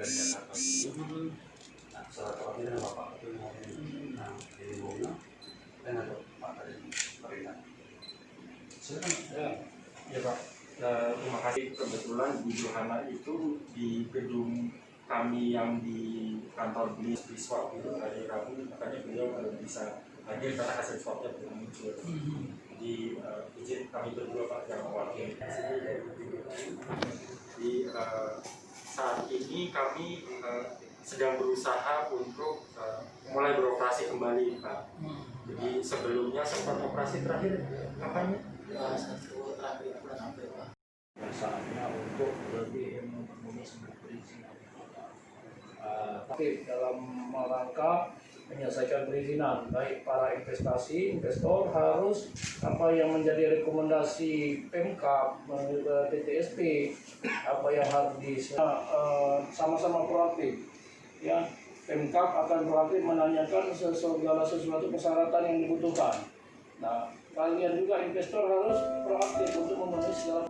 Jakarta. Nah, salah satunya Bapak itu nah di Bunga dan ada Pak dari Perintah. Silakan. Ya Pak, terima kasih. Kebetulan Bu Johana itu di gedung kami yang di kantor beli swab itu hari Rabu, makanya beliau belum bisa hadir karena hasil swabnya belum muncul. Jadi izin kami berdua Pak yang mewakili. Di saat ini kami sedang berusaha untuk mulai beroperasi kembali Pak. Jadi sebelumnya sempat operasi terakhir kapan? Satu terakhir bulan April Pak. Saatnya untuk lebih memenuhi semua perizinan. Tapi dalam rangka menyelesaikan perizinan, baik para investor harus apa yang menjadi rekomendasi Pemkab, TTSP, apa yang harus sama-sama proaktif. Ya, Pemkab akan proaktif menanyakan segala sesuatu persyaratan yang dibutuhkan. Nah, kalian juga investor harus proaktif untuk memenuhi segala.